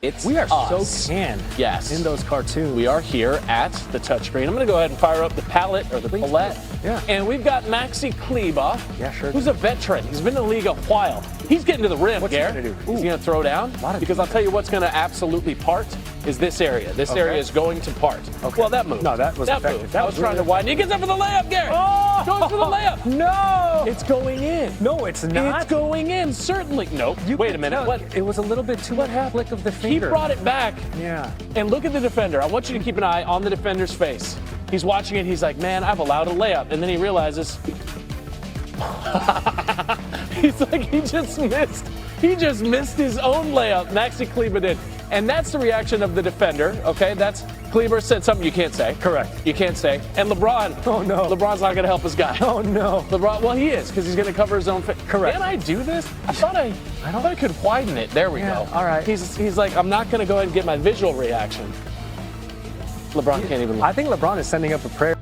We are us. so tan Yes. in those cartoons. We are here at the touchscreen. I'm going to go ahead and fire up the palette or the palette. Yeah. And we've got Maxi Kleber, Yeah, sure. who's a veteran. He's been in the league a while. He's getting to the rim, What's he Garrett. gonna do? He's Ooh. going to throw down. Because I'll tell you what's going to absolutely part is this area. This area is going to part. Okay. Well, that moved. No, that was effective. moved. That I was was trying really to widen. He gets up for the layup, Garrett. Oh! Goes for the layup. No! It's going in. No, it's not. It's going in, certainly. Nope. You Wait a could minute. tell What? It was a little bit too much flick of the He finger. brought it back. Yeah. And look at the defender. I want you to keep an eye on the defender's face. He's watching it. He's like, man, I've allowed a layup. And then he realizes, he's like, he just missed. He just missed his own layup. Maxi Kleber did. And that's the reaction of the defender. Okay, that's Kleber said something you can't say. Correct. You can't say. And LeBron. Oh, no. LeBron's not going to help his guy. Oh, no. LeBron, well, he is because he's going to cover his own face. Correct. Can I do this? I thought I could widen it. There we Yeah, go. all right. He's like, I'm not going to go ahead and get my visual reaction. LeBron can't even look. I think LeBron is sending up a prayer.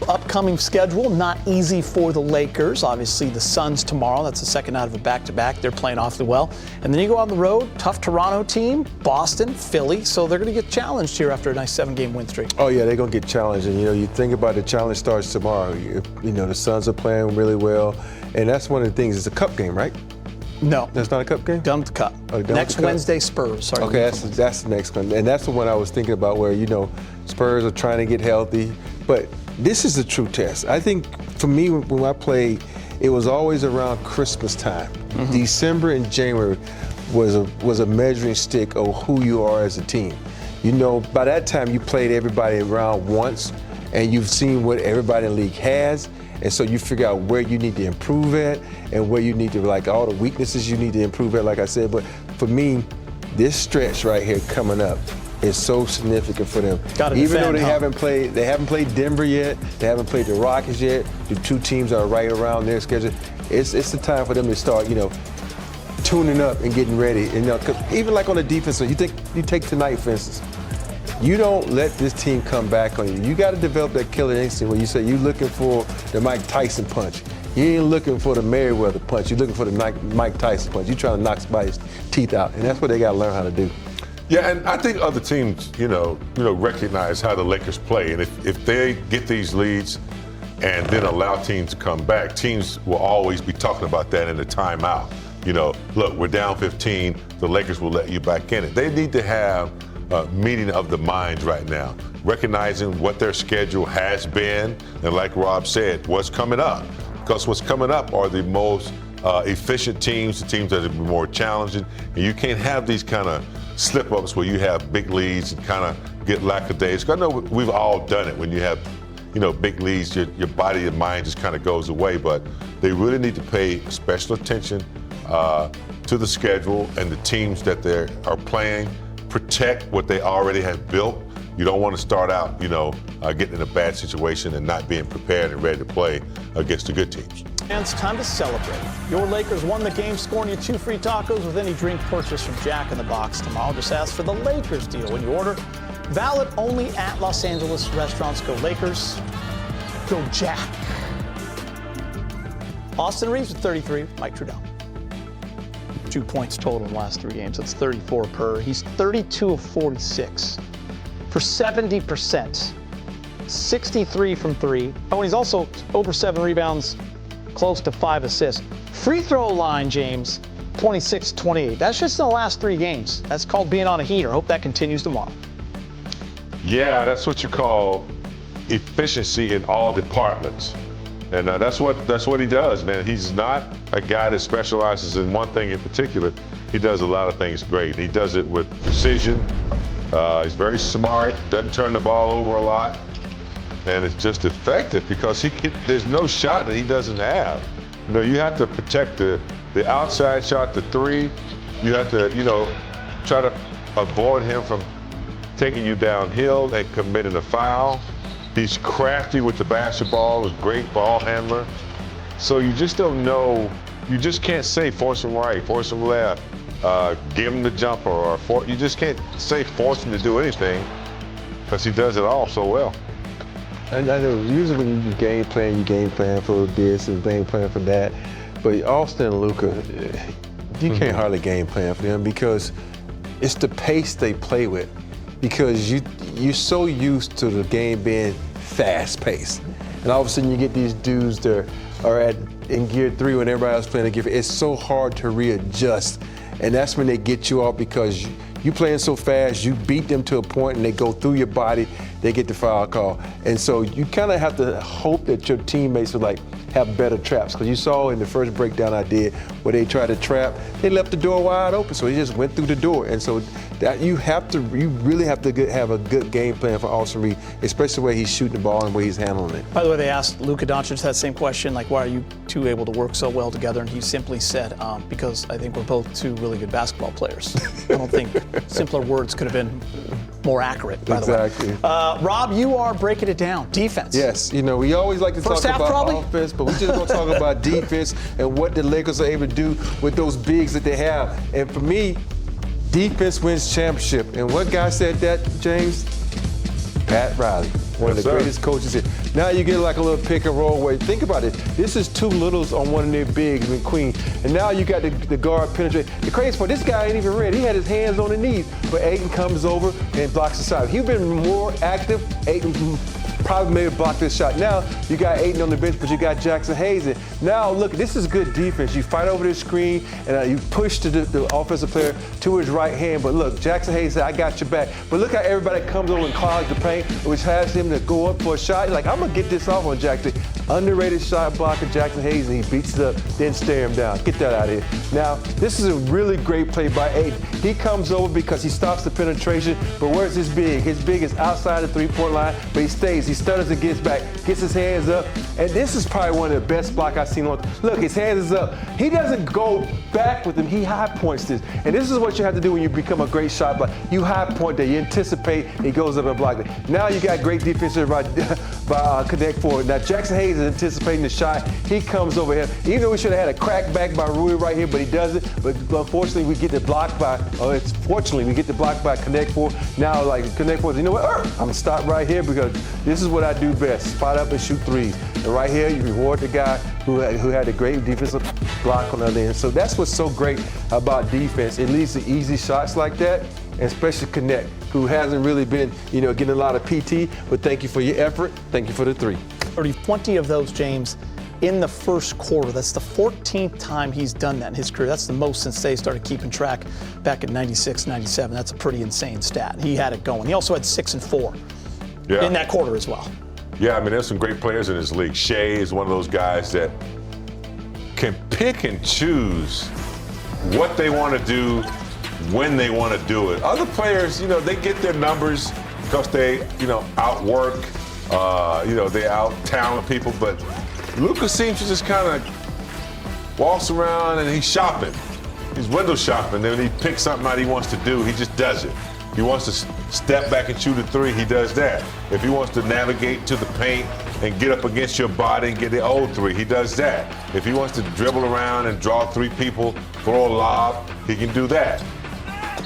Upcoming schedule, not easy for the Lakers. Obviously, the Suns tomorrow. That's the second out of a back-to-back. They're playing awfully well. And then you go on the road, tough Toronto team, Boston, Philly. So they're going to get challenged here after a nice 7-game win streak. Oh, yeah, they're going to get challenged. And, you think about the challenge starts tomorrow. The Suns are playing really well. And that's one of the things. It's a cup game, right? No. That's not a cup game? Done with the cup. Oh, done with Next the cup? Wednesday, Spurs. Sorry, Okay, that's the next one. And that's the one I was thinking about where, Spurs are trying to get healthy. But this is a true test. I think for me, when I played, it was always around Christmas time. Mm-hmm. December and January was a measuring stick of who you are as a team. By that time, you played everybody around once, and you've seen what everybody in the league has. And so you figure out where you need to improve at and where you need to, all the weaknesses you need to improve at, like I said. But for me, this stretch right here coming up is so significant for them. Even though they haven't played Denver yet, they haven't played the Rockets yet, the two teams are right around their schedule. It's the time for them to start, tuning up and getting ready. And, 'cause even like on the defense, you take tonight, for instance. You don't let this team come back on you. You got to develop that killer instinct where you say you're looking for the Mike Tyson punch. You ain't looking for the Merriweather punch. You're looking for the Mike Tyson punch. You're trying to knock somebody's teeth out, and that's what they got to learn how to do. Yeah, and I think other teams, recognize how the Lakers play, and if they get these leads and then allow teams to come back, teams will always be talking about that in the timeout. Look, we're down 15. The Lakers will let you back in it. They need to have a meeting of the minds right now, recognizing what their schedule has been, and like Rob said, what's coming up. Because what's coming up are the most efficient teams, the teams that are more challenging, and you can't have these kind of slip-ups where you have big leads and kind of get lackadaisical. I know we've all done it when you have, big leads, your body and mind just kind of goes away, but they really need to pay special attention to the schedule and the teams that they are playing, protect what they already have built. You don't want to start out, getting in a bad situation and not being prepared and ready to play against the good teams. And it's time to celebrate. Your Lakers won the game, scoring you 2 free tacos with any drink purchase from Jack in the Box tomorrow. Just ask for the Lakers deal when you order. Valid only at Los Angeles restaurants. Go Lakers. Go Jack. Austin Reeves with 33. Mike Trudell. 2 points total in the last 3 games. That's 34 per. He's 32 of 46 for 70%. 63 from 3. Oh, and he's also over 7 rebounds, close to 5 assists. Free throw line, James, 26-28. That's just in the last 3 games. That's called being on a heater. Hope that continues tomorrow. Yeah, that's what you call efficiency in all departments. And that's what he does, man. He's not a guy that specializes in one thing in particular. He does a lot of things great. He does it with precision. He's very smart, doesn't turn the ball over a lot. And it's just effective because there's no shot that he doesn't have. You have to protect the outside shot, the 3. You have to, try to avoid him from taking you downhill and committing a foul. He's crafty with the basketball, he's a great ball handler. So you just don't know, you just can't say force him right, force him left, give him the jumper, or you just can't say force him to do anything because he does it all so well. And I know usually when you game plan for this and game plan for that. But Austin and Luka, you can't hardly game plan for them because it's the pace they play with, because you're so used to the game being fast paced, and all of a sudden you get these dudes that are in gear 3 when everybody else playing in gear 4. It's so hard to readjust, and that's when they get you off, because you playing so fast, you beat them to a point and they go through your body, they get the foul call. And so you kind of have to hope that your teammates will have better traps. Because you saw in the first breakdown I did where they tried to trap, they left the door wide open, so he just went through the door. And so that you really have to have a good game plan for Austin Reed, especially the way he's shooting the ball and the way he's handling it. By the way, they asked Luka Doncic that same question, like, why are you two able to work so well together? And he simply said, because I think we're both two really good basketball players. I don't think simpler words could have been more accurate, by the way. Exactly. Rob, you are breaking it down. Defense. Yes, we always like to First talk half, about probably? offense, but we just going to talk about defense and what the Lakers are able to do with those bigs that they have. And for me, defense wins championship. And what guy said that, James? Pat Riley, one of the greatest coaches here. Now you get like a little pick and roll where, think about it, this is two littles on one of their bigs with Queen. And now you got the guard penetrate. The crazy part, this guy ain't even ready. He had his hands on the knees, but Ayton comes over and blocks the shot. If he'd been more active, Ayton probably maybe block this shot. Now you got Ayton on the bench, but you got Jackson Hayes in. Now look, this is good defense. You fight over this screen and you push the offensive player to his right hand. But look, Jackson Hayes said, I got your back. But look how everybody comes over and clogs the paint, which has him to go up for a shot. He's like, I'm gonna get this off on Jackson. Underrated shot blocker, Jackson Hayes, and he beats it up, then stare him down. Get that out of here. Now, this is a really great play by Ayton. He comes over because he stops the penetration, but where's his big? His big is outside the three-point line, but he stays. He stutters and gets back, gets his hands up, and this is probably one of the best block I've seen. Look, his hands is up. He doesn't go back with him. He high points this. And this is what you have to do when you become a great shot blocker. You high point that, you anticipate, he goes up and block it. Now you got great defense by Connect Four. Now Jackson Hayes is anticipating the shot. He comes over here. Even though we should have had a crack back by Rui right here, but he doesn't. But unfortunately, we get the block by, fortunately, we get the block by Connect Four. Now, like, Connect Four, you know what? I'm going to stop right here because this is what I do best. Spot up and shoot threes. And right here, you reward the guy who had a great defensive block on the other end. So that's what's so great about defense. It leads to easy shots like that, and especially Connect, who hasn't really been, getting a lot of PT, but thank you for your effort. Thank you for the three. 20 of those, James, in the first quarter. That's the 14th time he's done that in his career. That's the most since they started keeping track back in 96, 97. That's a pretty insane stat. He had it going. He also had 6 and 4 in that quarter as well. Yeah, there's some great players in this league. Shea is one of those guys that can pick and choose what they want to do, when they want to do it. Other players, they get their numbers because they, outwork, they out-talent people, but Luka seems to just kind of walks around and he's shopping. He's window shopping. Then when he picks something out he wants to do, he just does it. He wants to step back and shoot a three, he does that. If he wants to navigate to the paint and get up against your body and get the old three, he does that. If he wants to dribble around and draw 3 people, throw a lob, he can do that.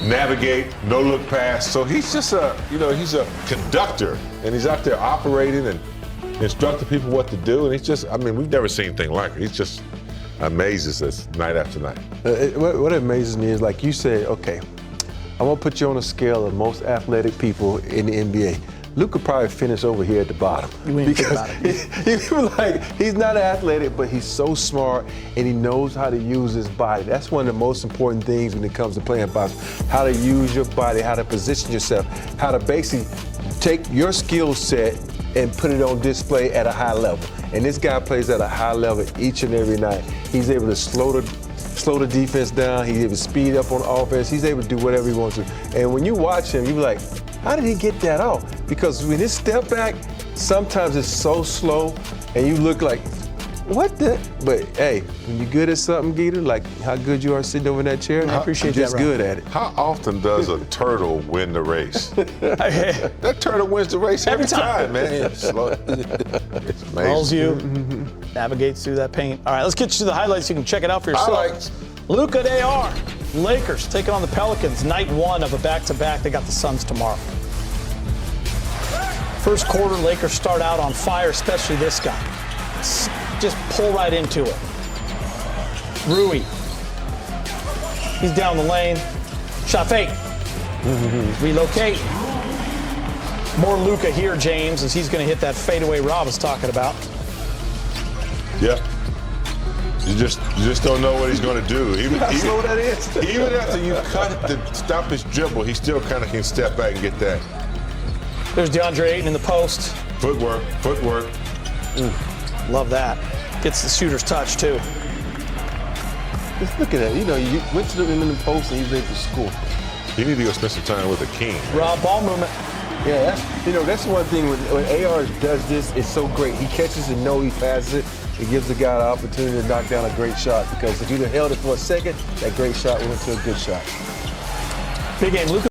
Navigate, no look pass. So he's just he's a conductor, and he's out there operating and instructing people what to do. And he's just, we've never seen anything like it. He's just amazes us night after night. What amazes me is, like you said, okay, I'm gonna put you on a scale of most athletic people in the NBA. Luka probably finished over here at the bottom. You ain't think about it. He's not athletic, but he's so smart and he knows how to use his body. That's one of the most important things when it comes to playing basketball. How to use your body, how to position yourself, how to basically take your skill set and put it on display at a high level. And this guy plays at a high level each and every night. He's able to slow the defense down. He's able to speed up on offense. He's able to do whatever he wants to. And when you watch him, you be like, how did he get that off? Because when his step back, sometimes it's so slow and you look like, what the? But hey, when you're good at something, Geeter, like how good you are sitting over in that chair, I appreciate that. Just good at it. How often does a turtle win the race? That turtle wins the race every time, man. It's amazing. Rolls you, navigates through that paint. All right, let's get you to the highlights. You can check it out for yourself. Highlights. Luka, they are. Lakers taking on the Pelicans. Night 1 of a back-to-back. They got the Suns tomorrow. First quarter, Lakers start out on fire, especially this guy. Just pull right into it. Rui. He's down the lane. Shot fake. Relocate. More Luka here, James, as he's going to hit that fadeaway Rob was talking about. Yeah. You just don't know what he's going to do. Even after you cut to stop his dribble, he still kind of can step back and get that. There's DeAndre Ayton in the post. Footwork. Love that. Gets the shooter's touch, too. Just look at that. You know, you went to him in the post and he's able to score. You need to go spend some time with the king. Rob, ball movement. Yeah, that's one thing when AR does this, it's so great. He catches and know he passes it. It gives the guy the opportunity to knock down a great shot because if you'd have held it for a second, that great shot went to a good shot. Big game. Luka